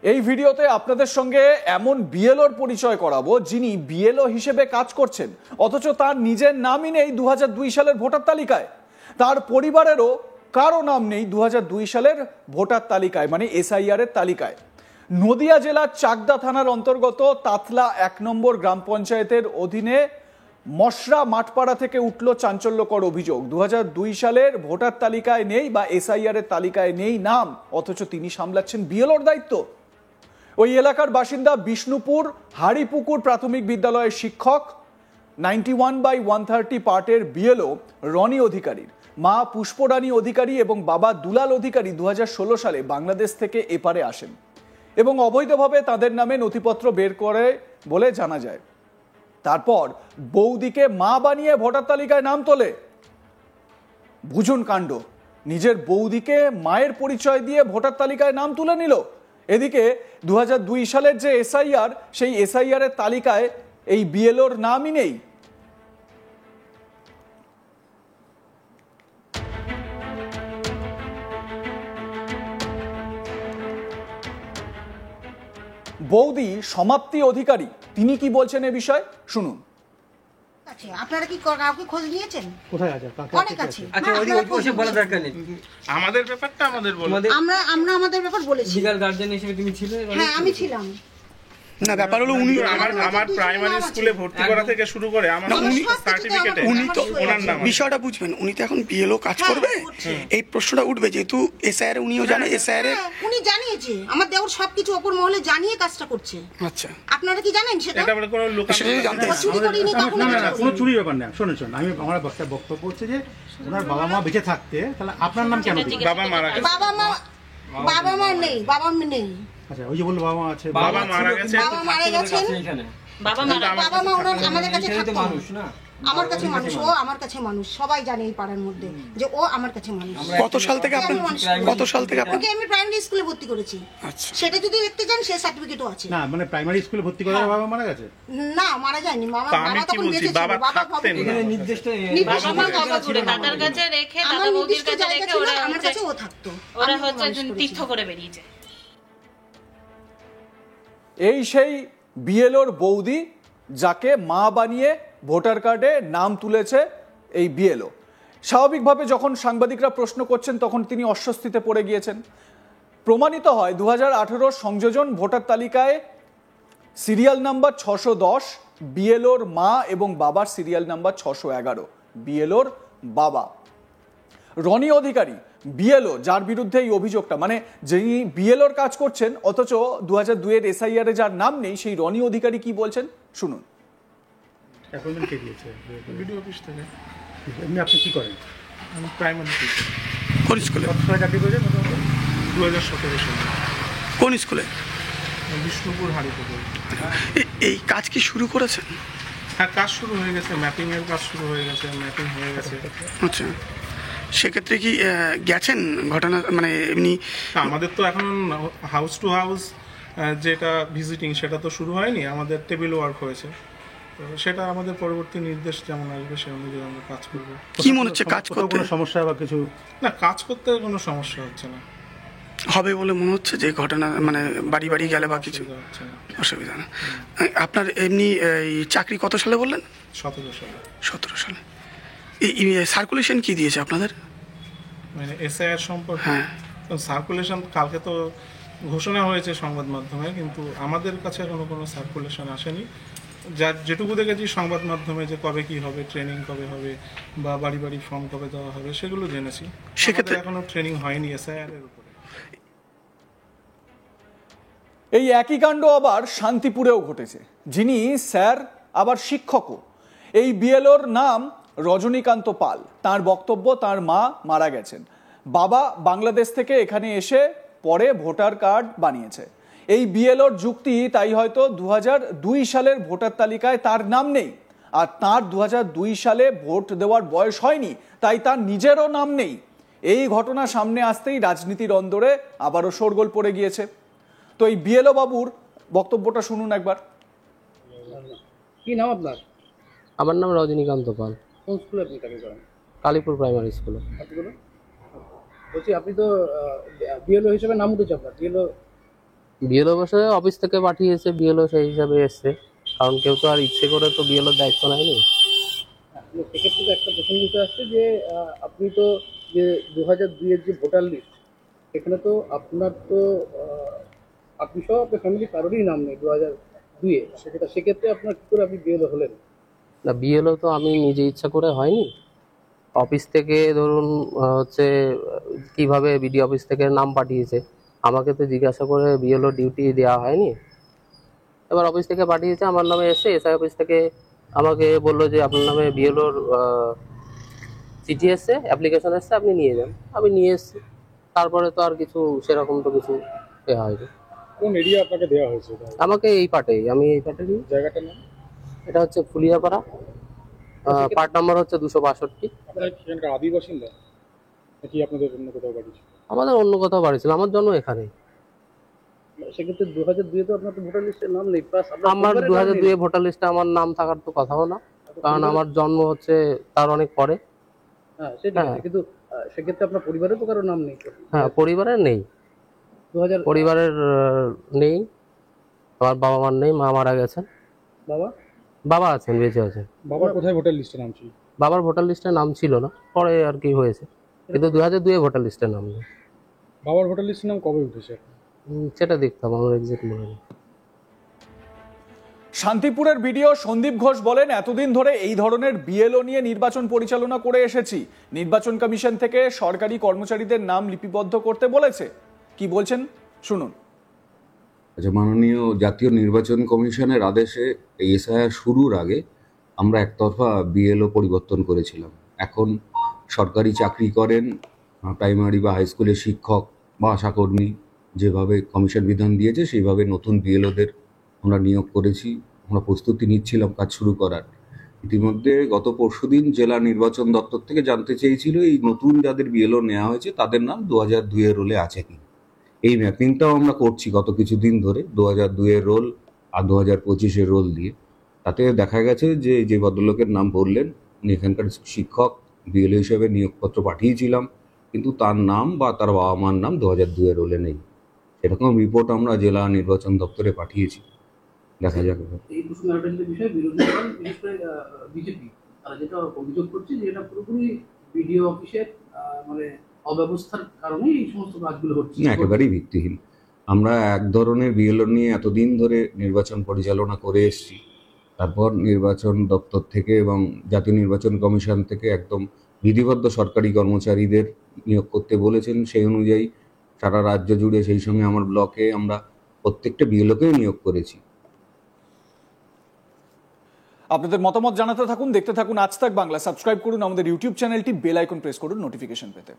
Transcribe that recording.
এই ভিডিওতে আপনাদের সঙ্গে এমন বিএলওর পরিচয় করাবো যিনি বিএলও হিসেবে কাজ করছেন, অথচ তার নিজের নামই নেই 2002 সালের ভোটার তালিকায়। তার পরিবারেরও কারো নাম নেই 2002 সালের ভোটার তালিকায়, মানে এসআইআর এর তালিকায়। নদিয়া জেলার চাকদা থানার অন্তর্গত তাতলা 1 নম্বর গ্রাম পঞ্চায়েতের অধীনে মশরা মাঠপাড়া থেকে উঠল চাঞ্চল্যকর অভিযোগ। 2002 সালের ভোটার তালিকায় নেই বা এসআইআর এর তালিকায় নেই নাম, অথচ তিনি সামলাচ্ছেন বিএলওর দায়িত্ব। ওই এলাকার বাসিন্দা বিষ্ণুপুর হাড়িপুকুর প্রাথমিক বিদ্যালয়ের শিক্ষক 91/130 পার্টের বিএলও রনি অধিকারীর মা পুষ্পরানী অধিকারী এবং বাবা দুলাল অধিকারী 2016 সালে বাংলাদেশ থেকে এপারে আসেন এবং অবৈধভাবে তাদের নামে নথিপত্র বের করে বলে জানা যায়। তারপর বৌদিকে মা বানিয়ে ভোটার তালিকায় নাম তোলে। বুঝুন কাণ্ড, নিজের বৌদিকে মায়ের পরিচয় দিয়ে ভোটার তালিকায় নাম তুলে নিল। এদিকে 2002 সালের যে এসআইআর, সেই এসআইআর এর তালিকায় এই বিএলওর নামই নেই। বৌদি সমাপ্তি অধিকারী, তিনি কি বলছেন এ বিষয়ে শুনুন। আচ্ছা, আপনারা কি কাউকে খোঁজ নিয়েছেন? কোথায় আছে? অনেক আছে। আচ্ছা, ওই বলা দরকার নেই। আমাদের ব্যাপারটা আমাদের বলো। আমরা আমাদের ব্যাপার বলেছি। লিগ্যাল গার্ডিয়ান হিসেবে তুমি ছিলে? হ্যাঁ, আমি ছিলাম। না, ব্যাপার হলো উনি আমার প্রাইমারি স্কুলে ভর্তি করা থেকে শুরু করে আমার সার্টিফিকেটে উনি তো ওনার নাম। বিষয়টা বুঝবেন, উনি তো এখন বিএলও কাজ করবে, এই প্রশ্নটা উঠবে যেহেতু এসআইআর উনিও জানে। এসআইআর উনি জানিয়েছে, আমার দেওর সবকিছু অপর মহলে জানিয়ে কাজটা করছে। আচ্ছা, আপনারা কি জানেন সেটা? এটা মানে কোনো লোক জানতে চুরি করিনি কখনো। না, কোনো চুরির ব্যাপার না। শুনুন, আমি আমার বক্তব্য হচ্ছে যে ওনার বাবা মা বেঁচে থাকতে তাহলে আপনার নাম কেন? বাবা মারা গেছে। বাবা মা নেই, বাবা মা নেই। আচ্ছা, ওই যে বললো বাবা মা আছে। বাবা মারা গেছে। বাবা মারা গেছেন। বাবা মা আমাদের কাছে থাকতো মানুষ না। আমার কাছে মানুষ, ও আমার কাছে মানুষ, সবাই জানে এই পাড়ার মধ্যে যে ও আমার কাছে মানুষ। কত সাল থেকে আপনাকে আমি প্রাইমারি স্কুলে ভর্তি করেছি। আচ্ছা, সেটা যদি দেখতে চান সে সার্টিফিকেটও আছে। না, মানে প্রাইমারি স্কুলে ভর্তি করার বাবা মারা গেছে? না, মারা যায়নি। বাবা তখন বেঁচে ছিল। বাবা থাকতেন। এখানে নির্দিষ্ট দাদার কাছে রেখে, দাদা বৌদির কাছে রেখে ওরা আমার কাছে ও থাকতো। ওরা হচ্ছে তীর্থ করে বেরিয়ে যায়। এই সেই বিএলওর বৌদি যাকে মা বানিয়ে ভোটার কার্ডে নাম তুলেছে এই বিএলও। স্বাভাবিকভাবে যখন সাংবাদিকরা প্রশ্ন করছেন তখন তিনি অস্বস্তিতে পড়ে গিয়েছেন। প্রমাণিত হয় 2018 সংযোজন ভোটার তালিকায় সিরিয়াল নাম্বার 610, বিএলওর মা এবং বাবার সিরিয়াল নাম্বার 611। বিএলওর বাবা রনি অধিকারী বিএলও, যার বিরুদ্ধে এই অভিযোগটা, মানে যিনি বিএলওর কাজ করছেন অথচ 2002 এর এসআইআর এ যার নাম নেই, সেই রনি অধিকারী কি বলছেন শুনুন। অ্যাপয়েন্টমেন্ট কে দিয়েছে? ভিডিও অফিস থেকে। এমনি আপনি কি করেন? আমি প্রাইমারি টিচার। কোন স্কুলে? কত সময় চাকরি করেছেন? 2017 সালে। কোন স্কুলে? বিষ্ণুপুর হাড়িপুকুর। এই কাজ কি শুরু করেছেন? হ্যাঁ, কাজ শুরু হয়ে গেছে, ম্যাপিং এর কাজ শুরু হয়ে গেছে, ম্যাপিং হয়ে গেছে। আচ্ছা, সেক্ষেত্রে কি গেছেন ঘটনা, মানে এমনি? আমাদের তো এখন হাউস টু হাউস যেটা ভিজিটিং সেটা তো শুরু হয়নি, আমাদের টেবিল ওয়ার্ক হয়েছে। তো সেটা আমাদের পরবর্তী নির্দেশ যেমন আসবে সেই অনুযায়ী আমরা কাজ করব। কি মনে হচ্ছে কাজ করতে কোনো সমস্যা বা কিছু? না, কাজ করতে কোনো সমস্যা হচ্ছে না। হবে বলে মনে হচ্ছে যে ঘটনা, মানে বাড়ি বাড়ি গেলে বা কিছু হচ্ছে না, অসুবিধা না। আপনার এমনি এই চাকরি কত সালে বললেন? 17 সালে। 17 সালে। এই সার্কুলেশন কি দিয়েছে আপনাদের, মানে এসআইআর সম্পর্কে? হ্যাঁ, সার্কুলেশন কালকে তো ঘোষণা হয়েছে সংবাদ মাধ্যমে, কিন্তু আমাদের কাছে এখনো কোনো সার্কুলেশন আসেনি। যেটুকু দেখেছি সংবাদ মাধ্যমে যে কবে কি হবে, ট্রেনিং কবে হবে বা বাড়ি বাড়ি ফর্ম কবে দেওয়া হবে সেগুলো জেনেছি। সেক্ষেত্রে এখনো ট্রেনিং হয়নি এসআইআর এর উপরে। এই একই কাণ্ড আবার শান্তিপুরেও ঘটেছে। যিনি স্যার আবার শিক্ষকও। এই বিএলওর নাম রজনীকান্ত পাল। তার বক্তব্য, তার মা মারা গেছেন, বাবা বাংলাদেশ থেকে এখানে এসে পরে ভোটার কার্ড বানিয়েছে। এই বিএলওর যুক্তি, তাই হয়তো 2002 সালের ভোটার তালিকায় তার নাম নেই, আর তার 2002 সালে ভোট দেওয়ার বয়স হয়নি, তাই তার নিজেরও নাম নেই। এই ঘটনা সামনে আসতেই রাজনীতির অন্দরে আবারও শোরগোল পড়ে গিয়েছে। তো এই বিএলও বাবুর বক্তব্যটা শুনুন একবার। কি নাম আপনার? আমার নাম রজনীকান্ত পাল। কোন স্কুলে আপনি চাকরি করেন? কালীপুর প্রাইমারি স্কুলে। বলছি, আপনি তো বিএলও হিসেবে নাম উঠেছে আপনার, বিএলও বিএলও বসে অফিস থেকে পাঠিয়েছে, বিএলও সেই হিসাবে এসছে, কারণ কেউ তো আর ইচ্ছে করে তো বিএলওর দায়িত্ব নেয়নি। সেক্ষেত্রে তো একটা প্রসঙ্গ উঠে আসছে যে আপনি তো যে 2002-এর যে ভোটার লিস্ট, এখানে তো আপনার তো আপনি সহ আপনার ফ্যামিলি কারোরই নাম নেই 2002-এ। সেক্ষেত্রে আপনার কি করে আপনি বিএলও হলেন? না, বিএলও তো আমি নিজে ইচ্ছা করে হয়নি, অফিস থেকে ধরুন হচ্ছে কিভাবে বিডি অফিস থেকে নাম পাঠিয়েছে, আমাকে তো জিজ্ঞাসা করে বিএলও ডিউটি দেওয়া হয়নি। এবার অফিস থেকে পাঠিয়েছে, আমার নামে এসে এসআই অফিস থেকে আমাকে বললো যে আপনার নামে বিএলওর চিঠি এসছে, অ্যাপ্লিকেশন এসছে, আপনি নিয়ে যান। আমি নিয়ে এসেছি, তারপরে তো আর কিছু সেরকম তো কিছু এ হয়নি। কোন এরিয়া আপনাকে দেওয়া হয়েছে? আমাকে এই পার্টেই, আমি এই পার্টেরই। জায়গাটার নাম? এটা হচ্ছে ফুলিয়াপাড়া, পার্ট নাম্বার হচ্ছে 262। আপনার সেখানকার আদি বাসিন্দা নাকি আপনাদের অন্য কোথাও বাড়ি ছিল? আমাদের অন্য কোথাও বাড়ি ছিল, আমার জন্ম এখানেই। সেক্ষেত্রে 2002-এ তো আপনার তো ভোটার লিস্টের নাম নেই, প্লাস আমার 2002 ভোটার লিস্টে আমার নাম থাকার তো কথাও না, কারণ আমার জন্ম হচ্ছে তার অনেক পরে। হ্যাঁ সেটা হ্যাঁ। কিন্তু সেক্ষেত্রে আপনার পরিবারে তো কারো নাম নেই। হ্যাঁ, পরিবারের নেই, 2000 পরিবারের নেই, আমার বাবা মার নেই, মা মারা গেছেন। বাবা বাবা আছেন, বেঁচে আছেন। বাবার কোথায় ভোটার লিস্টে নাম ছিল? বাবার ভোটার লিস্টে নাম ছিল না, পরে আর কি হয়েছে, কিন্তু 2002 ভোটার লিস্টে নাম নেই। বাবার ভোটার লিস্টের নাম কবে উঠেছে? সেটা দেখতাম, আমার এক্সাক্ট মনে নেই। শান্তিপুরের বিডিও সন্দীপ ঘোষ বলেন, এতদিন ধরে এই ধরনের বিএলও নিয়ে নির্বাচন পরিচালনা করে এসেছি। নির্বাচন কমিশন থেকে সরকারি কর্মচারীদের নাম লিপিবদ্ধ করতে বলেছে। কি বলছেন শুনুন। আচ্ছা, মাননীয় জাতীয় নির্বাচন কমিশনের আদেশে এই এসআইআর শুরুর আগে আমরা একতরফা বিএলও পরিবর্তন করেছিলাম। এখন সরকারি চাকরি করেন, প্রাইমারি বা হাই স্কুলের শিক্ষক বা আশাকর্মী, যেভাবে কমিশন বিধান দিয়েছে সেইভাবে নতুন বিএলওদের আমরা নিয়োগ করেছি। আমরা প্রস্তুতি নিচ্ছিলাম কাজ শুরু করার। ইতিমধ্যে গত পরশুদিন জেলা নির্বাচন দপ্তর থেকে জানতে চেয়েছিল এই নতুন যাদের বিএলও নেওয়া হয়েছে তাদের নাম 2002 রোলে আছে কি। এই ম্যাপিংটাও আমরা করছি গত কিছুদিন ধরে 2002 রোল আর 2025 রোল দিয়ে। তাতে দেখা গেছে যে যে ভদ্রলোকের নাম বললেন উনি এখানকার শিক্ষক, বিএলও হিসেবে নিয়োগপত্র পাঠিয়েছিলাম, কিন্তু তার নাম বা তার বাবা মার নাম 2002 রোলে নেই। এরকম রিপোর্ট আমরা জেলা নির্বাচন দপ্তরে পাঠিয়েছি। দেখা যাক। এই প্রশ্ন একটা বিষয়, বিরোধী দল বিশেষ করে বিজেপি তারা যেটা অভিযোগ করছে যে এটা পুরোপুরি বিডিও অফিসের মানে অব্যবস্থার কারণে এই সমস্ত কাজগুলো হচ্ছে। না, একেবারেই ভিত্তিহীন। আমরা এক ধরনের বিএলও নিয়ে এতদিন ধরে নির্বাচন পরিচালনা করে এসেছি। তারপর নির্বাচন দপ্তর থেকে এবং জাতীয় নির্বাচন কমিশন থেকে একদম বিধিবদ্ধ সরকারি কর্মচারীদের নিয়োগ করতে বলেছেন। সেই অনুযায়ী সারা রাজ্য জুড়ে, সেই সঙ্গে আমার ব্লকে আমরা প্রত্যেকটা বিএলওকেই নিয়োগ করেছি। আপনাদের মতামত জানাতে থাকুন, দেখতে থাকুন আজ তাক বাংলা। সাবস্ক্রাইব করুন আমাদের ইউটিউব চ্যানেলটি, বেল আইকন প্রেস করুন নোটিফিকেশন পেতে।